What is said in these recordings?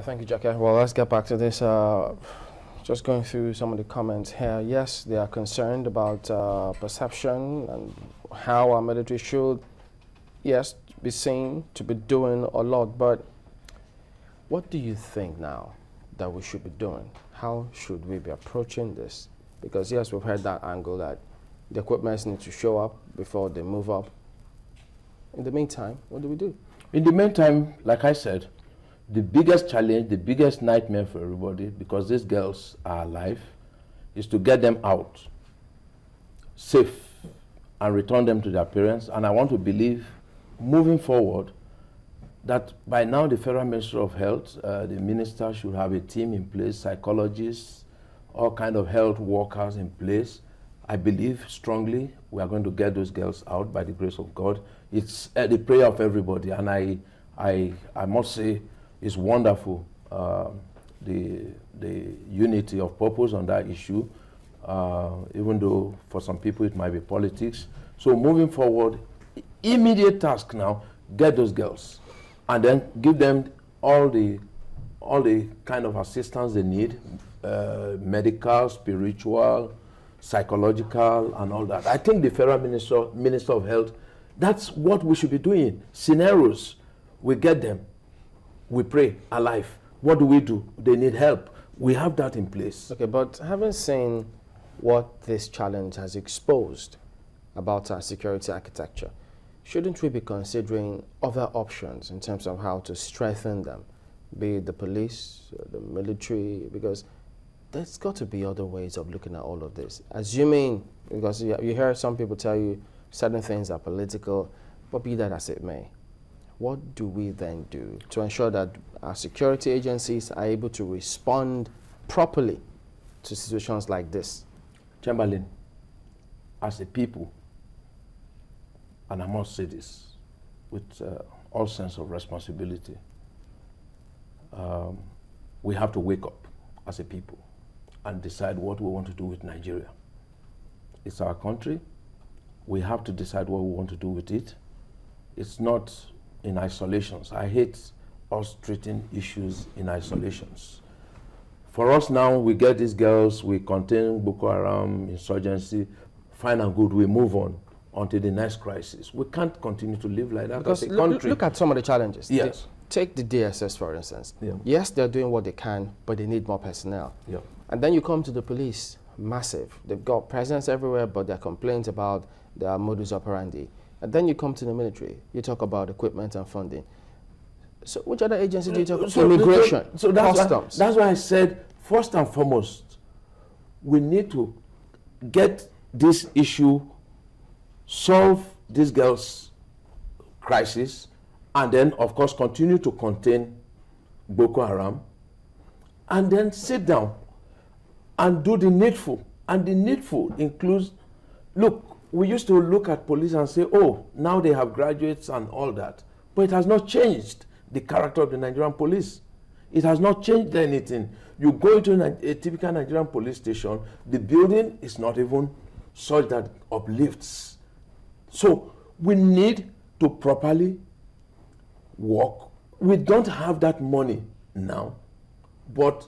Thank you, Jackie. Well, let's get back to this. Just going through some of the comments here. Yes, they are concerned about perception and how our military should, yes, be seen to be doing a lot. But what do you think now that we should be doing? How should we be approaching this? Because yes, we've heard that angle that the equipment need to show up before they move up. In the meantime, what do we do? In the meantime, like I said, the biggest challenge, the biggest nightmare for everybody, because these girls are alive, is to get them out safe and return them to their parents. And I want to believe, moving forward, that by now the Federal Ministry of Health, the minister should have a team in place, psychologists, all kind of health workers in place. I believe strongly we are going to get those girls out by the grace of God. It's the prayer of everybody, and I must say, it's wonderful, the unity of purpose on that issue, even though for some people it might be politics. So moving forward, immediate task now, get those girls and then give them all the kind of assistance they need, medical, spiritual, psychological, and all that. I think the Federal Minister of Health, that's what we should be doing. Scenarios, we get them. We pray, alive. What do? They need help. We have that in place. Okay, but having seen what this challenge has exposed about our security architecture, shouldn't we be considering other options in terms of how to strengthen them, be it the police, the military, because there's got to be other ways of looking at all of this. Assuming, because you hear some people tell you certain things are political, but be that as it may, what do we then do to ensure that our security agencies are able to respond properly to situations like this? Chamberlain, as a people, and I must say this with all sense of responsibility, we have to wake up as a people and decide what we want to do with Nigeria. It's our country. We have to decide what we want to do with it. It's not in isolations. I hate us treating issues in isolations. For us now, we get these girls, we contain Boko Haram, insurgency, fine and good, we move on until the next crisis. We can't continue to live like that because as a country. Look at some of the challenges. Yes. Take the DSS, for instance. Yeah. Yes, they're doing what they can, but they need more personnel. Yeah. And then you come to the police, massive. They've got presence everywhere, but there are complaints about their modus operandi. And then you come to the military, you talk about equipment and funding. So which other agency do you talk about? Immigration, customs. That's why I said, first and foremost, we need to get this issue, solve this girl's crisis, and then, of course, continue to contain Boko Haram, and then sit down and do the needful. And the needful includes, look, we used to look at police and say, oh, now they have graduates and all that. But it has not changed the character of the Nigerian police. It has not changed anything. You go into a typical Nigerian police station, the building is not even such that uplifts. So we need to properly work. We don't have that money now, but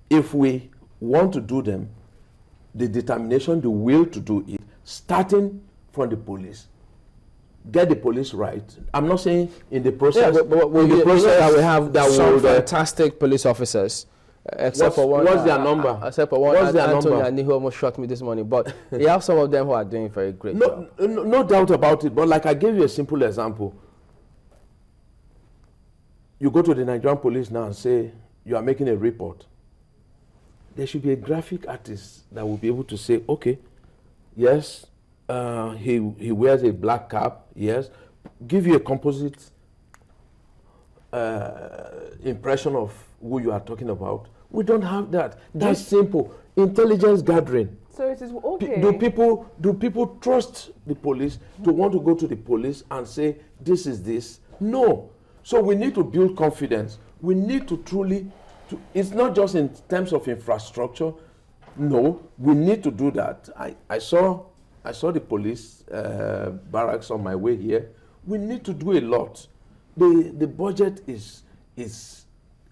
if we want to do them, the determination, the will to do it, starting from the police, get the police right. I'm not saying in the process. Yeah, but in the process that we have that some fantastic police officers, except for one. What's their number? Except for one. What's their Anthony number? who almost shot me this morning. But you have some of them who are doing very great job. No doubt about it. But like I gave you a simple example. You go to the Nigerian police now and say you are making a report. There should be a graphic artist that will be able to say, okay, yes, he wears a black cap, yes, give you a composite impression of who you are talking about. We don't have that. That's simple. Intelligence gathering. So it is okay. Do people trust the police to want to go to the police and say, this is this? No. So we need to build confidence. We need to truly, it's not just in terms of infrastructure. No, we need to do that. I saw the police barracks on my way here. We need to do a lot. The budget is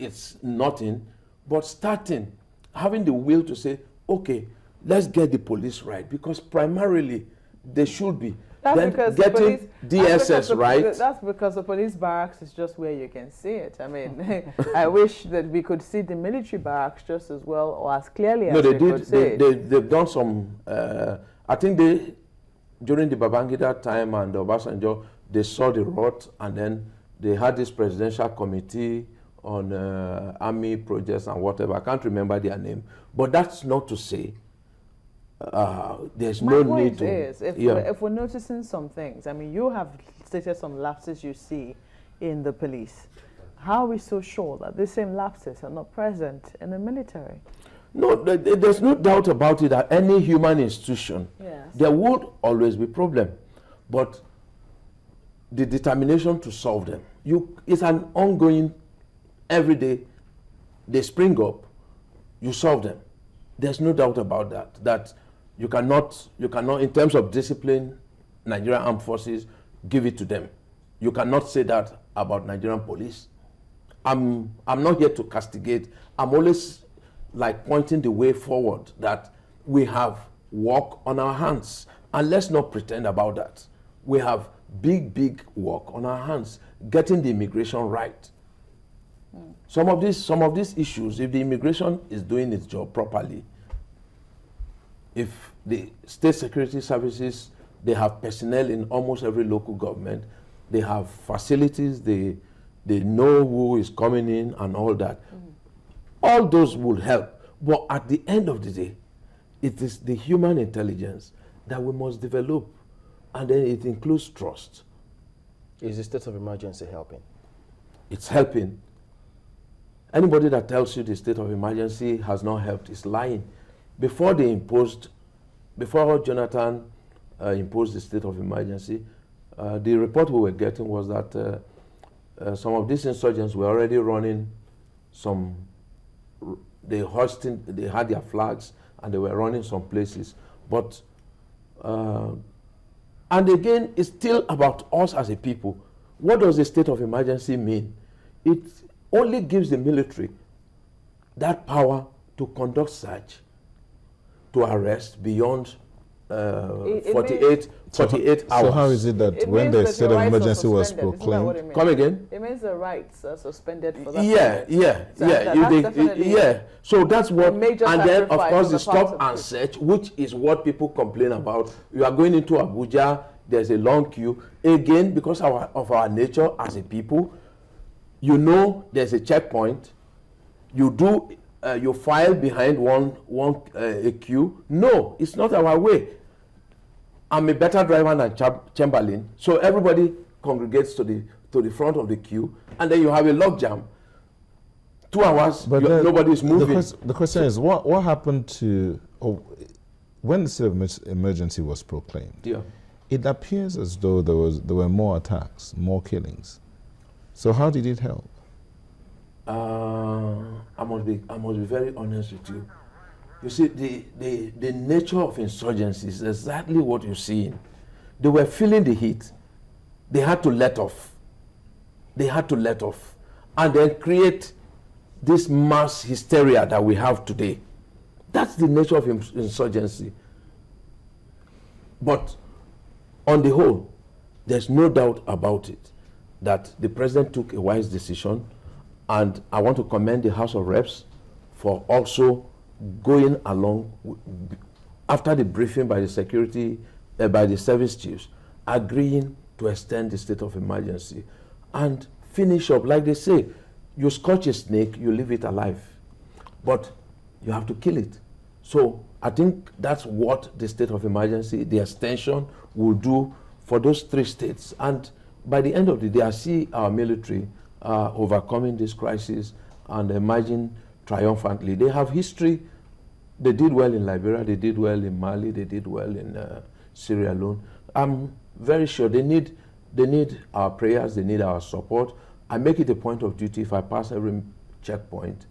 it's nothing, but starting, having the will to say, okay, let's get the police right, because primarily they should be. That's then because getting DSS right. That's because the police barracks is just where you can see it. I mean, I wish that we could see the military barracks just as well or as clearly as we could see it. They've done some, I think during the Babangida time and Obasanjo, they saw the rot, and then they had this presidential committee on army projects and whatever. I can't remember their name. But that's not to say there's no need to. My point is, if we're noticing some things, I mean, you have stated some lapses you see in the police. How are we so sure that the same lapses are not present in the military? No, there's no doubt about it that any human institution, there would always be problem. But the determination to solve them, it's an ongoing, every day, they spring up, you solve them. There's no doubt about that you cannot, in terms of discipline, Nigerian Armed Forces, give it to them. You cannot say that about Nigerian police. I'm not here to castigate. I'm always like pointing the way forward, that we have work on our hands. And let's not pretend about that. We have big work on our hands, getting the immigration right. Some of these issues, if the immigration is doing its job properly, if the state security services, they have personnel in almost every local government, they have facilities, they know who is coming in and all that. All those will help. But at the end of the day, it is the human intelligence that we must develop, and then it includes trust. Is the state of emergency helping? It's helping. Anybody that tells you the state of emergency has not helped is lying. Before Jonathan imposed the state of emergency, the report we were getting was that some of these insurgents were already running they had their flags and they were running some places. But, and again, it's still about us as a people. What does the state of emergency mean? It only gives the military that power to conduct search, to arrest beyond 48 hours. So how is it that when the state of emergency was proclaimed? Come again? It means the rights are suspended for that. So that's what, and then of course the stop and search, search, which is what people complain about. You are going into Abuja, there's a long queue. Again, because of our nature as a people, you know there's a checkpoint. You file behind a queue. No, it's not our way. I'm a better driver than Chamberlain, so everybody congregates to the front of the queue, and then you have a log jam. 2 hours, nobody is moving. The question is, what happened to when the state of emergency was proclaimed? Yeah. It appears as though there were more attacks, more killings. So how did it help? I must be very honest with you. You see, the nature of insurgency is exactly what you're seeing. They were feeling the heat. They had to let off. And then create this mass hysteria that we have today. That's the nature of insurgency. But on the whole, there's no doubt about it that the president took a wise decision. And I want to commend the House of Reps for also going along after the briefing by the service chiefs, agreeing to extend the state of emergency and finish up. Like they say, you scorch a snake, you leave it alive, but you have to kill it. So I think that's what the state of emergency, the extension, will do for those 3 states. And by the end of the day, I see our military overcoming this crisis and emerging triumphantly. They have history. They did well in Liberia, they did well in Mali, they did well in Sierra Leone. I'm very sure they need our prayers, they need our support. I make it a point of duty if I pass every checkpoint,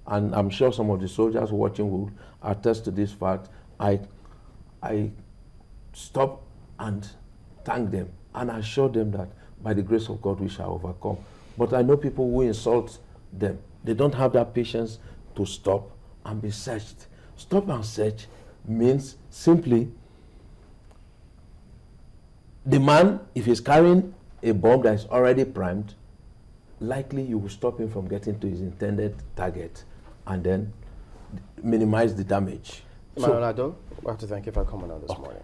and I'm sure some of the soldiers watching will attest to this fact, I stop and thank them and assure them that by the grace of God we shall overcome. But I know people who insult them. They don't have that patience to stop and be searched. Stop and search means simply the man, if he's carrying a bomb that is already primed, likely you will stop him from getting to his intended target and then minimize the damage. Emmanuel Ado, we have to thank you for coming on this morning.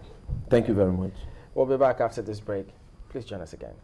Thank you very much. We'll be back after this break. Please join us again.